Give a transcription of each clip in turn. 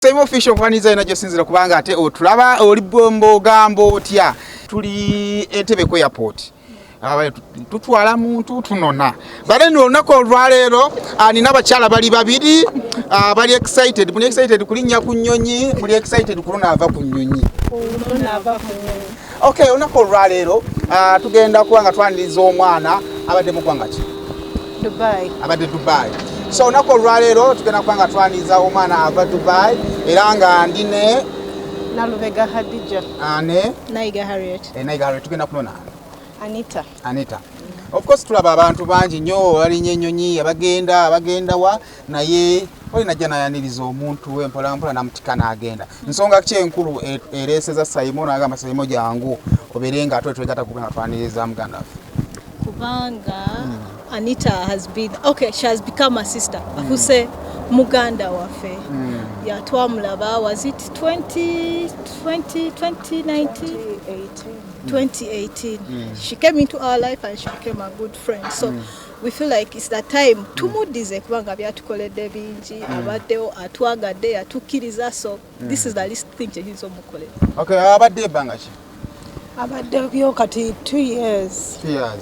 Same official kwaniza ina josinzira kubanga ate otulaba oli bombo gambo otya tuli Entebbe ku airport tutwala muntu tunona bale no nako olwalero nina bakyala bali babiri bali excited kulinya ku nnyonyi muli excited kulona ava ku nnyonyi okay onako olwalero tugenda kubanga twaniriza omwana abadde mu kwanga ki abadde Dubai so onako olwalero tugenda kubanga twaniriza omwana ava Dubai era nga ndine Nalubega Hadija ne Naiga Harriet tugenda kunona Anita. Of course tulaba abantu bangi nnyo balinye ennyonyi abagenda wa naye olina jana yaniriza omuntu wempola mpola namutika n'agenda nsonga ki enkulu ereeseza Simon agamba Simon jangu oberenga atwe twegata kubanga twaniriza muganda kubanga Anita she has become a sister akuse muganda waffe twamulaba was it 2018 she came into our life and she became a good friend so we feel like it's that time tumudize kubanga byatukoledde bingi abaddewo atwagadde yatukiriza so this is the least thing kyekizo mukolera okay abadde bangachi abadde byo kati 2 years yeah.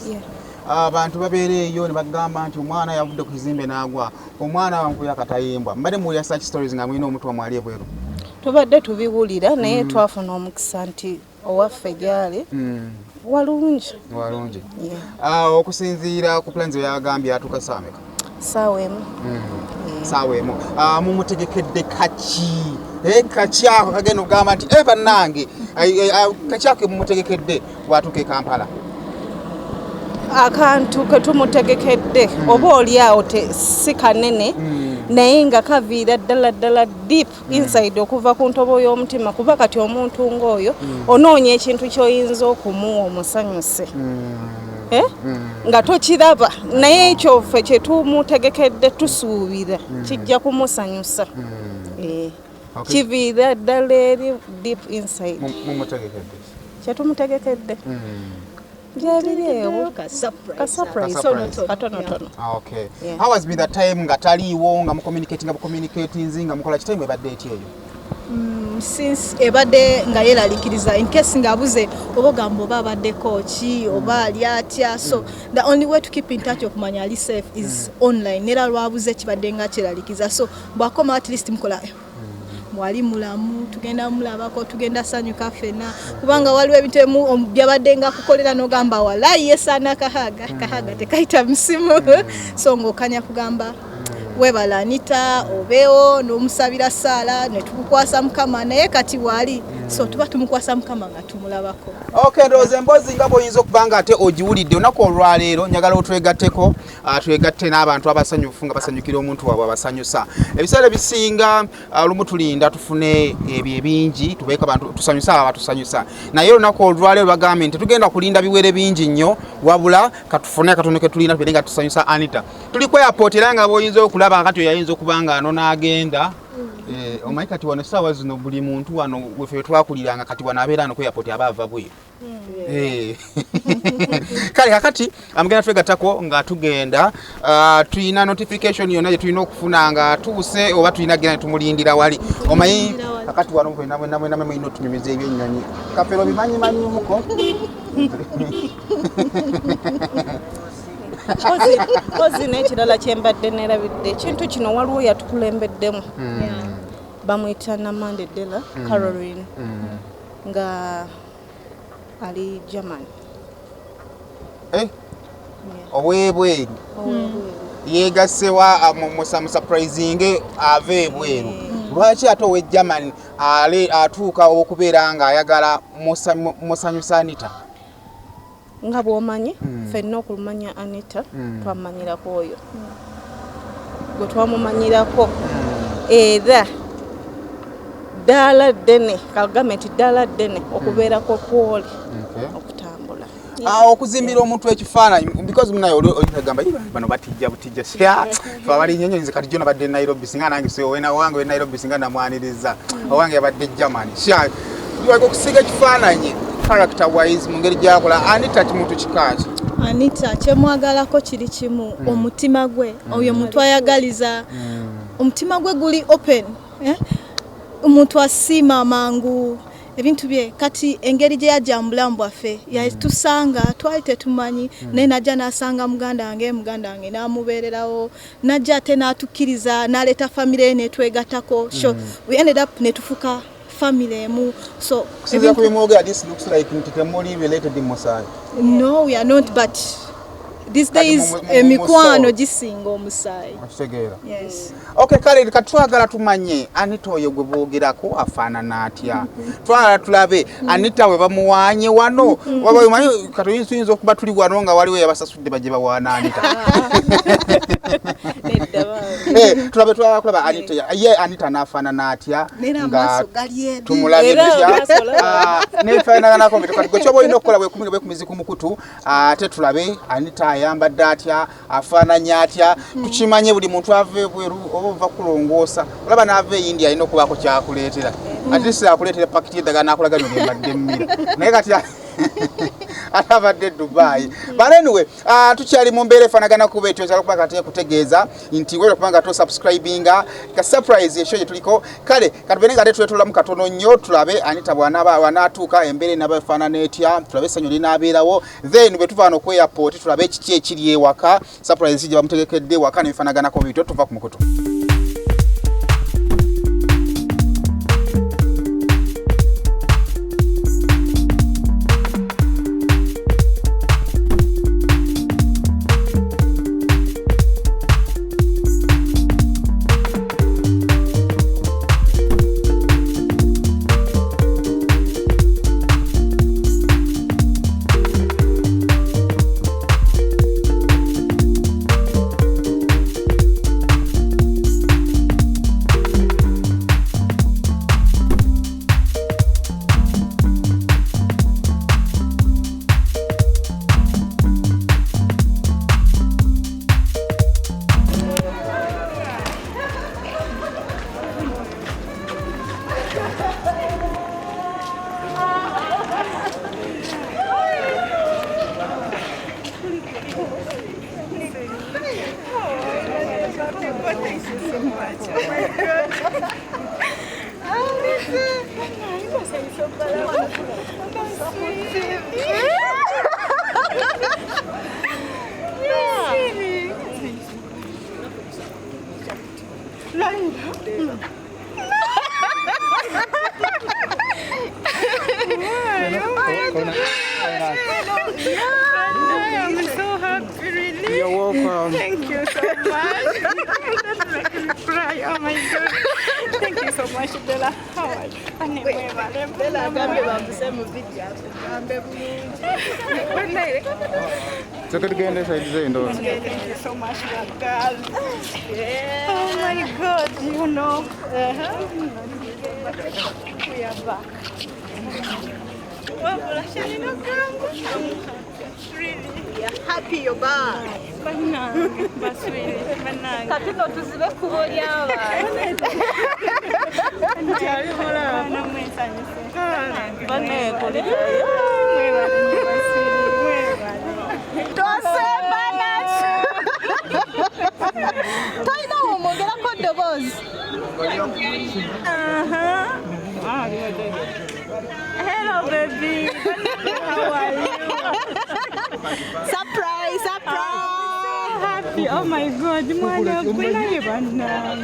Abantu babeereyo ne bagamba nti omwana yavudde ku kizimbe n'agwa omwana wankuya katayimbwa mbadde mulya such stories nga mwina omuntu wamwali ebweru tubadde tubiwulira naye twafuna omukisa nti owaffe gyali walungi okusinziira ku plans yagambye atuuka saameka saawa emu mumutegekedde kaki ako kagenda okugamba nti bannange kaki ako mumutegekedde bwatuuka e Kampala akantu ketumutegekedde oba oliawo si kanene naye nga kaviira ddala deep inside okuva ku ntobo y'omutima kuba kati omuntu ng'oyo onoonya ekintu ky'oyinza okumuwa omusanyuse nga tokiraba naye ekyo ffe kye tumutegekedde tusuubira kijja kumusanyusa kiviira ddala eri deep inside kye tumutegekedde surprise. Okay. Yeah. How has been the time nga taliwo nga communicating nga mukola kitime ebadde etyeyo? Since ebadde nga yeralikiriza in case nga abuze obogamba oba abadde coach oba ali atya so the only way to keep in touch okumanya ali safe is online nera lwabuze kibadde nga kyeralikiza so bwakoma at least mukola mwali mulamu tugenda mulabako tugenda sanyuka fena kubanga waliwo ebintu byabadde nga kukolera n'ogamba walayi yesana kahaga tekaita msimu so ng'okanya kugamba webala Anita obeewo n'omusabira Saala ne tukukwasa Mukama naye kati wali so tuba tumukwasa Mukama nga tumulabako okay ndowooza emboozi nga bw'oyinza okubanga ate ogiwulidde olunaku olwaleero njagala otwegatteko twegatte n'abantu abasanyufu nga basanyukira omuntu waabwe abasanyusa ebiseera ebisinga olumu tulinda tufune ebyo ebingi tubeeko abantu tusanyusa abo batusanyusa naye olunaku olwaleero bagambye nti tugenda kulinda biwere bingi nnyo wabula katufune akatono ke tulinda tubeere nga tusanyusa Anita tuli ku airport era nga bw'oyinza okulaba kati yayinza okubanga ano n'agenda omanyi kati wano essaawa zino buli muntu wano wefe twakuliranga kati wano abeera ano ku airport aba ava bweru kale kakati amugenda twegattako nga tugenda tulina notification yonna gye tulina okufuna nga tuuse oba tulina genda ne tumulindira wali omanyi kakati wano mwena mulina otunyumiza ebyennyonyi kafero bimanyimanyimuko Ozi n'ekirala kyembadde nerabidde ekintu kino waliwo yatukulembeddemu bamuyita Namande Dela Caroline nga ali German owebweru yegasewa musurprising ave ebweru lwaki ate owe German atuuka okubeera nga ayagala musanyusa Anita nga bw'omanyi ffenna okumanya Anita twamanyirako oyo gwe twamumanyirako era ddala ddene kagamente ddala ddene okubeerako kwoli okutambula okuzimbira omuntu ekifaananyi because munaye olitagamba bano batijja abali nnyonyi kati jona badde Nairobi singa nange owange Nairobi singa namwaniriza owange yabadde Germany okusiga ekifaananyi character wise mungeri gyakola Anita kimuntu kikaaki Anita kyemwagalako kiri kimu omutima gwe oyo muntu ayagaliza omutima gwe guli open omuntu asiima mangu ebintu bye kati engeri gye yajja mu bulamu bwaffe yatusanga twali tetumanyi naye najja n'asanga muganda wange n'amubeererawo najja ate n'atukkiriza n'aleeta famire netwegattako so we ended up netufuka family emu so kusinzira ku bimwogera this looks like nti temuli related in Musai. No, we are not, but these days emikwano gisinga omusaayi. Yes. Okay, kale katwagala tumanye Anita oyo gwe boogerako afaanana atya. Twala tulabe Anita we bamuwaanye wano. Wabamanyi katuyinza okuba tuli wano nga waliwo yabasasudde baje bawaana Anita. Tulabe kulaba Anita ye Anita n'afaanana atya nga tumulabe tutya nefaanana ko bitukadde kyo boyina okukola bwe kumira bwe kumiziku mukutu ate tulabe Anita ayambadde atya afaananya atya tukimanye buli muntu ave bweru oba ova kulongoosa olaba n'ava e India alina okubaako kyakuleetera at least akuleetera pakiti y'eddagala n'akulaga bino embadde mmira naye kati atabadde Dubai. But anyway, tukyali mu mbeera efaanagana kuba etyo kyala kuba kati kutegeeza nti weera kubanga to subscribinga ka surprise esho tuliko kale katubene nga tetwetolamu katono nnyo tulabe Anita bw'anaatuuka embeera enaba efaanana etya tulabe essanyu linaabeerawo then bwe tuvaano ku airport tulabe ekiki ekiri ewaka surprise gye bamutegekedde ewaka nebifaanaganako bityo tuva ku mukutu. I'm so happy, really. You're welcome. Thank you so much. That makes me cry. Oh my God. Thank you so much, Bella. How are you? Bella, thank you so much, girl. Oh my God, you know. We are back. Really? We are happy you're back. Katino tuzibe kubolyaba. Hello, baby. How are you? Surprise, surprise. So happy. Oh my God. Mwana kwela yebana.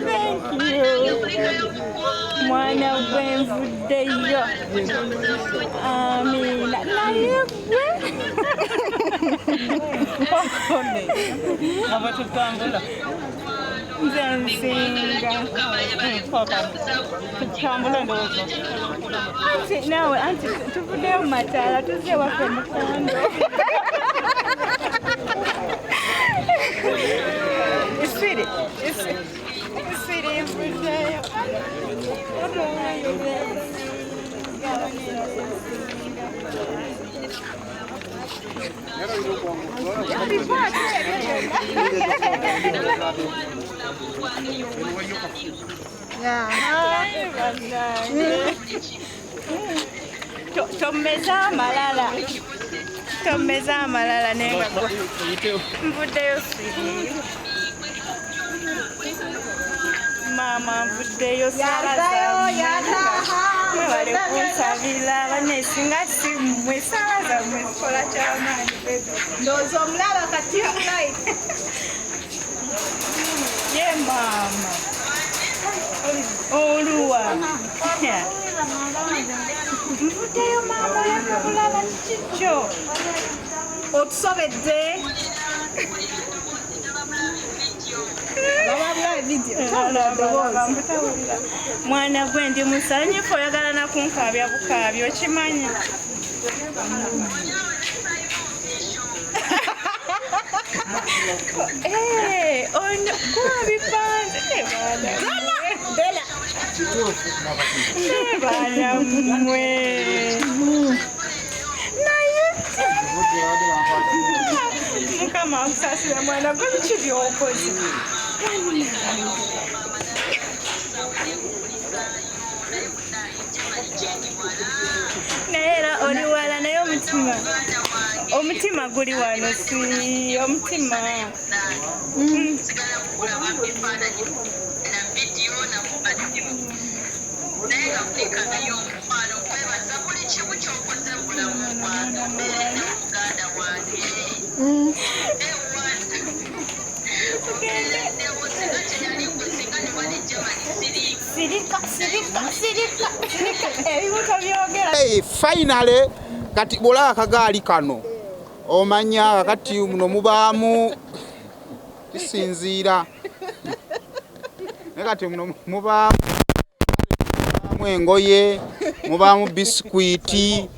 Thank you. Mwana wenvudeyo. Amina. Na yebwe. Abatutambula Nzensinga tutambula ndowooza anti nawe anti tuvuddeyo mu mataala tuzze waffe mukondo isiri ivuddeyo Tomeza malala tombeza amalala nenga nvuddeyo siri mama nvuddeyo mwebale kunsabira banesinga simmwe sala zammwe zikola kyamaanyi ndowooza omulaba kati online ye mama oluwa nvuddeyo mama yakulaba kikyo otusobedde mwana gwe ndi musanyifu oyagala nakunkabya bukabya okimanyi gwabipanze baana mmwe naye mukama akusasira mwana gwe biki byokoze naye era oli wala naye omutima guli wano si omutima Finally kati bola akagaali kano omanya kati muno mubaamu kisinziira kati muno mubaamu engoye mubaamu biskwiti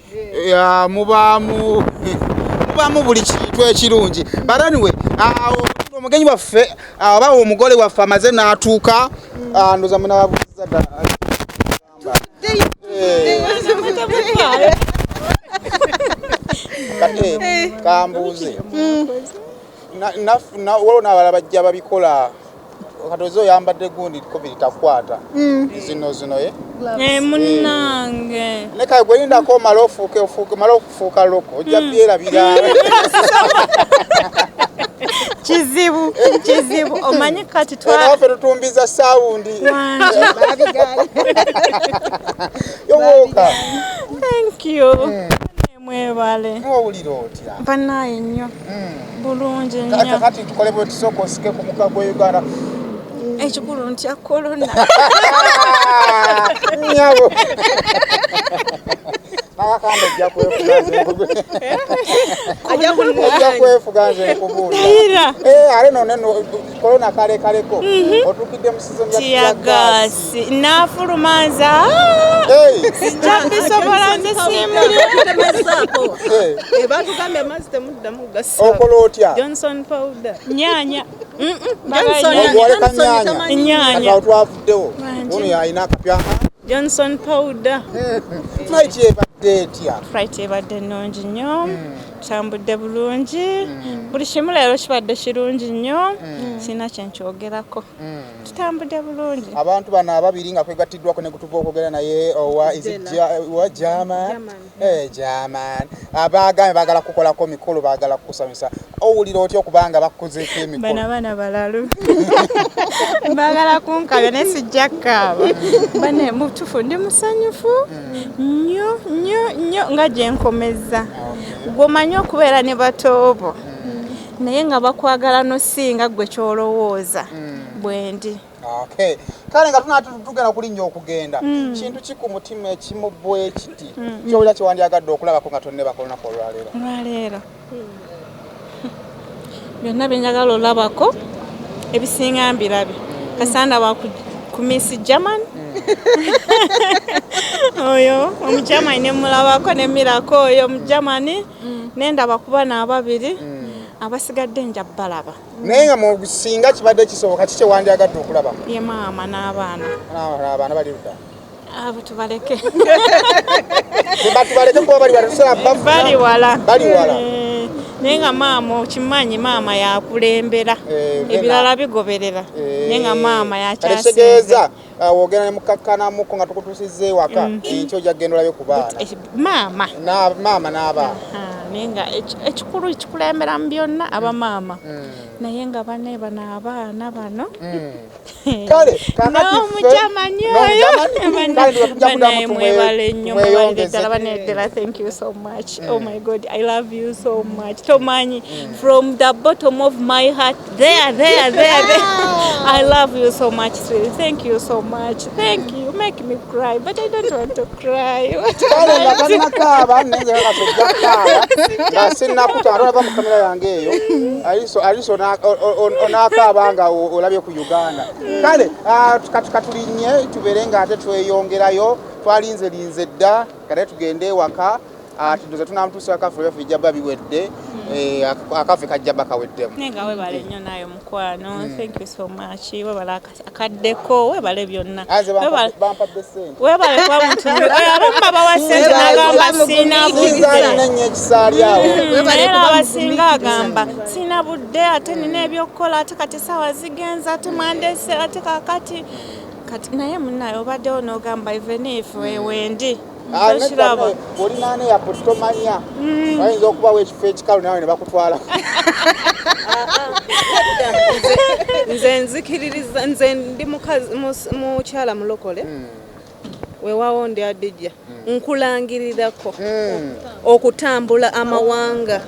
mubaamu buli kintu ekirungi but anyway omugenyi waffe oba omugole waffe amaze n'atuuka ndoza munababuuza ddala kate kambuuze waliwo n'abalala bajja babikola katozi oyambadde gundi covid takwata zino ye munnange nekaye gweyindako omala okufuuka loko ojja byerabira kizibu omanyi kati waffe tutumbiza sawundi yowooka thank you mwebale owulira otya banaye nnyo bulungi nnyo kati tukole bwe tusooka osike ku muka gwa Uganda ekikulu ntya korona nyabo nakakanda ojja kwefuga nze nkubuulira ale noneno korona kaleko otukidde mu season ya tiyagasi nafulumanza sijja bisobola nze simbuliremazaako batugambye amazzi temuddamu gasa okola otya Johnson powder nyanya nyanya twavuddewo ono yalina akapya Johnson powder flight ebadde etya flight ebadde nnungi nnyo tambudde bulungi buli kimu leero kibadde kirungi nnyo sina kyenkyogerako tutambudde bulungi abantu bano ababiri nga kwegattiddwako ne gutuva okwogera naye owa German abagambye baagala kukolako mikolo baagala kukusanyusa owulira otya okubanga bakukozeeko emikolo bana balalu baagala kunkabya naye sijja kkaaba bane mutufu ndi musanyufu nnyo nga gye nkomeza gwomanyi okubeera ne batoobo naye nga bakwagala nosinga gwe kyolowooza bwendi okay kale nga tugenda kulinnya okugenda kintu kiku mutima ekimu bwe kiti kyowulira kyewandyagadde okulabako nga tonnebako olunaku olwaleero byonna byenjagala olabako ebisinga mbirabe kasanda ku Miss German oyo omugermani nemulabako nemirako oyo omugermani nendaba ku bana ababiri abasigadde nja balaba naye nga musinga kibadde kisoboka kiki kyewandyagadde okulabako ye maama n'abaana bali ludda abo tubaleke kuba bali wala bali wala naye nga maama okimanyi maama yakulembera ebirala bigoberera naye nga maama yakyasinze wogera ne mukakkanamuko nga tukutuusizza ewaka ekyo ojja kugenda olabe ku baana maama n'abaana naye nga ekikulu kikulembera mu byonna abamaama naye nga bane bano abaana bano kale n'omujamanyi oyo banaye mwebale nnyo mwebale ddala baneddala thank you so much oh my god I love you so much tomanyi from the bottom of my heart there I love you so much sweetie. Thank you so much. Thank you. Make me cry, but I don't want to cry. Kale katulinye tubeere nga ate tweyongerayo twalinze dda kale tugende ewaka tudoza tunamutuusa akafu byaffe bijjaba biwedde akafe kajjaba kaweddemu nenga webale nnyo nayo mukwano thank you so much webale akaddeko webale byonna bampadde ssente webale kwa muntu abamu bawa ssente n'agamba siina budde nenye ekisaali awo era abasinga agamba siina budde ate nina ebyokukola ate kati saawa zigenza ate mwandese ate kakati kati naye munnayo obaddewo n'ogamba even if wendi olinaane yapo tomanya bayinza okubawo ekifo ekikalu nawe ne bakutwala nze nzikiririza nze ndi mukyala mulokole weewaawo ndi adijja nkulangirirako okutambula amawanga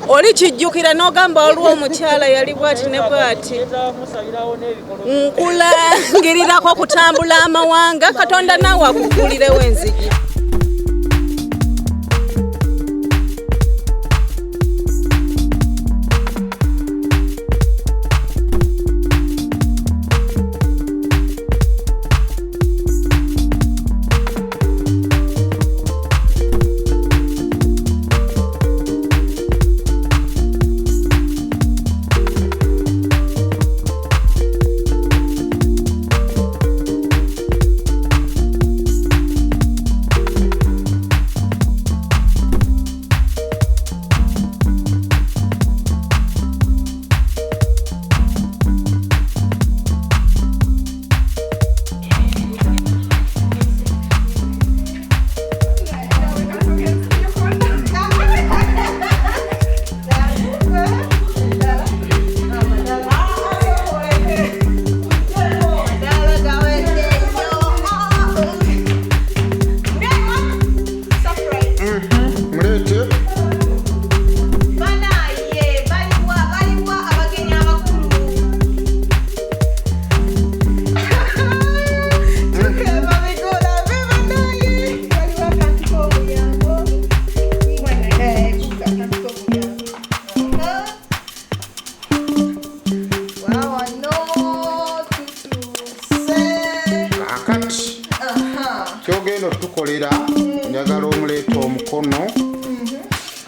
oli kijjukira n'ogamba waliwo omukyala yali bwati ne bwati nkulangirirako okutambula amawanga katonda naawe akukulirewo enzigi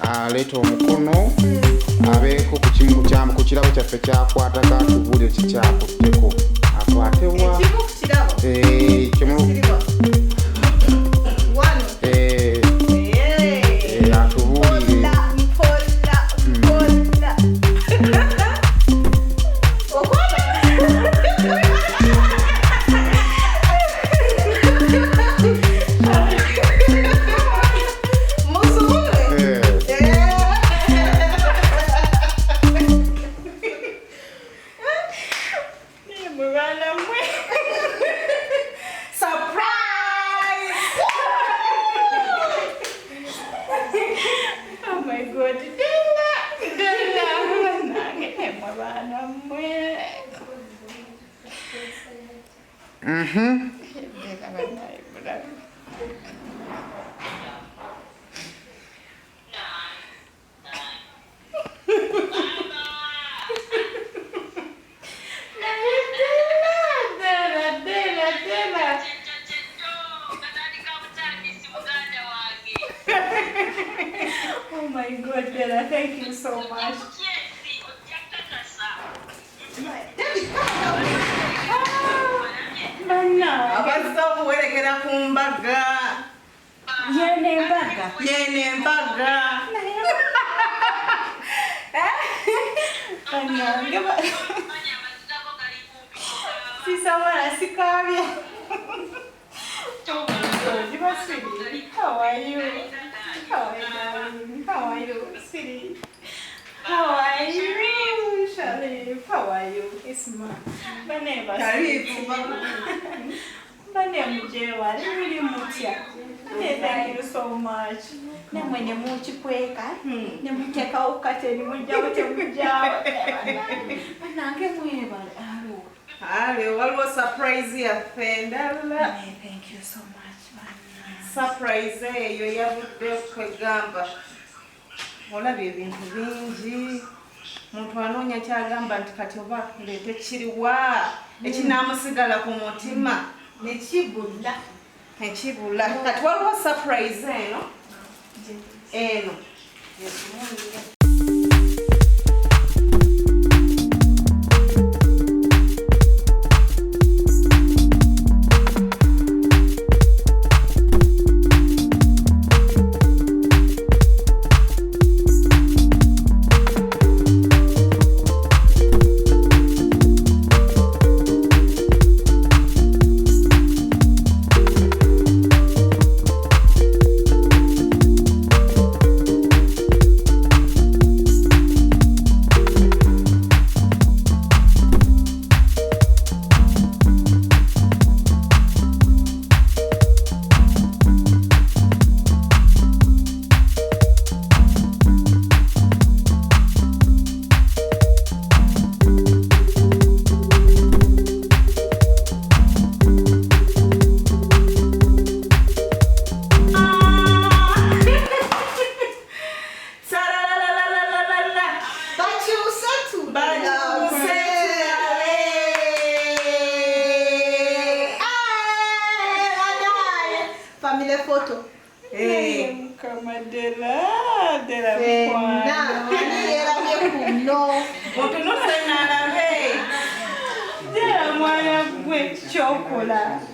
aleeta omukono abeeko ku kimu ku kirabo kyaffe kyakwata katubuulire kikyakutteko akwatebwa Oh my God, Della, thank you so much. Abasawo werekera ku mbaga. Yene mbaga. Sisawa sikabye. How are you? How are you, sweetie? How are you, Sharif? How are you? Isma. Baneba. Banemjewa. Really mutia. Thank you so much. Namwene muchi kweka. Nemuteka ukate ni mujawo te mujawo. Banange mweba. Hello, what was surprise ya fenda? Thank you so much, man. Surprise yo yabudde okugamba. Olabye ebintu bingi. Muntu anoonya kyagamba nti kati oba ndeete kiriwa ekinamusigala ku mutima nekibula. Kati waliwo surprise eno. Photo. Hey, come on, Dela. Dela, no. Dela, mwana gwe chocolate.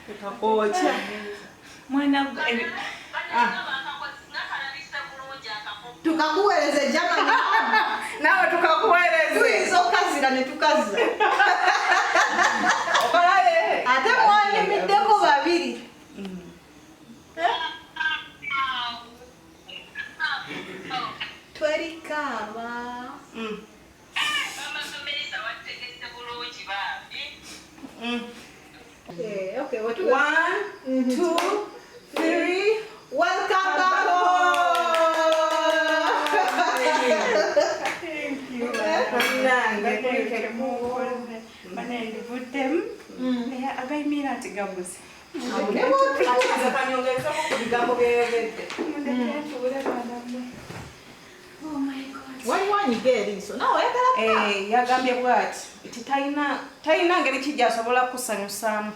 Tukakocha. Mwana tukakueleze jamani. Nawe tukakueleze. Tuizo kazira ne tukaza. Okalaye. Ate mwani middeko babiri. Twerikaba. Okay, what 1, 2, 3. Welcome back home. thank you. Manende butem. Ya agaimira tigabuze. Oh my God. Why want you get this? No, Yagambye bwati iti talina ngeri kijja asobola kusanyusaamu.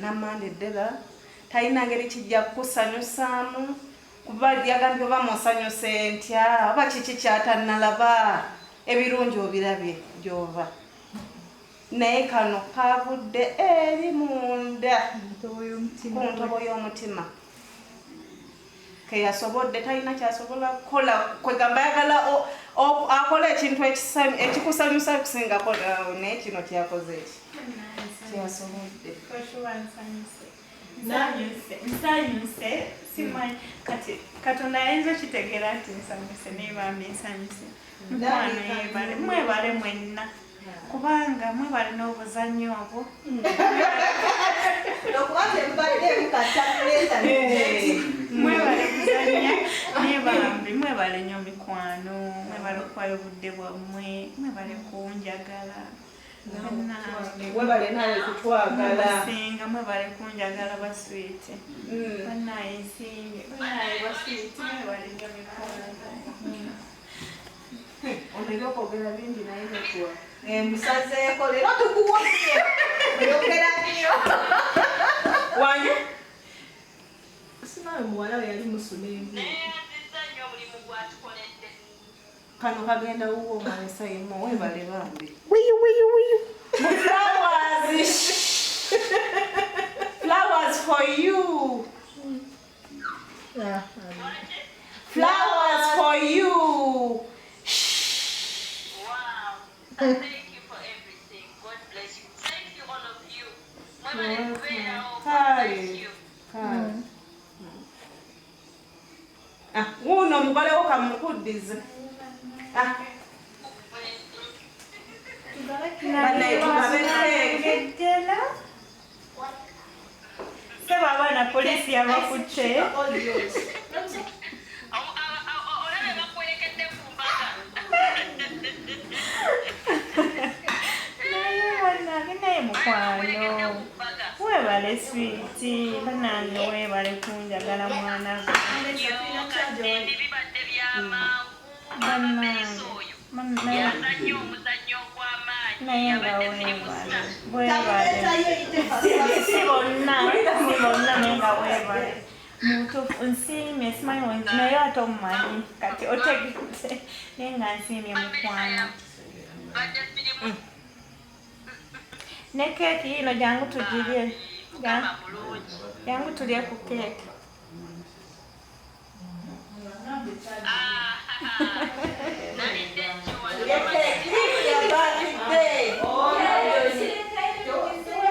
Namande Dela talina ngeri kijja kusanyusaamu kuba yagambye oba musanyuse ntya oba kiki kyatanalaba ebirungi obirabye gyova naye kano kavudde eri munda ku ntobo y'omutima keyasobodde talina kyasobola kukola kwegamba ayagala akola ekintu ekikusanyusa kusingako naye kino kyakoze eki kyasobodde nsanyuse simanyi kati Katonda ayinza okitegeera nti nsanyuse nebambi nsanyuse mukwano yebale mwebale mwenna kubanga mwebale n'obuzannyo obwo mwebale kuzanya nebambi mwebale nnyo mikwano mwebale okuwayo obudde bwammwe mwebale kunjagala webale nawe kutwagala singa mwebale kunjagala baswiti banaye nsinge banaye baswiti mwebale nnyo mikwano oleka okwogera bingi naye nekuwa musazeeko leero tukuwonye oyogera nnyo wanyu sinawe muwala we yali musuna envi kano kagenda wuwo omwanisa yemu webale bambi flowers for you flowers for you. Thank you for everything. God bless you. Thank you, all of you. God bless you. Uno mukolewo kamukuddize. Seba abaana poliisi yabakutte. Naye mukwano webale switi banange webale kunjagala mwana naye nga webale si bonna naye nga webale mutuufu nsiimye simanyi naye ate omumanyi kati otegete naye nga nsiimye mukwano ne keeki yino jangu tugirye jangu tulye ku keeki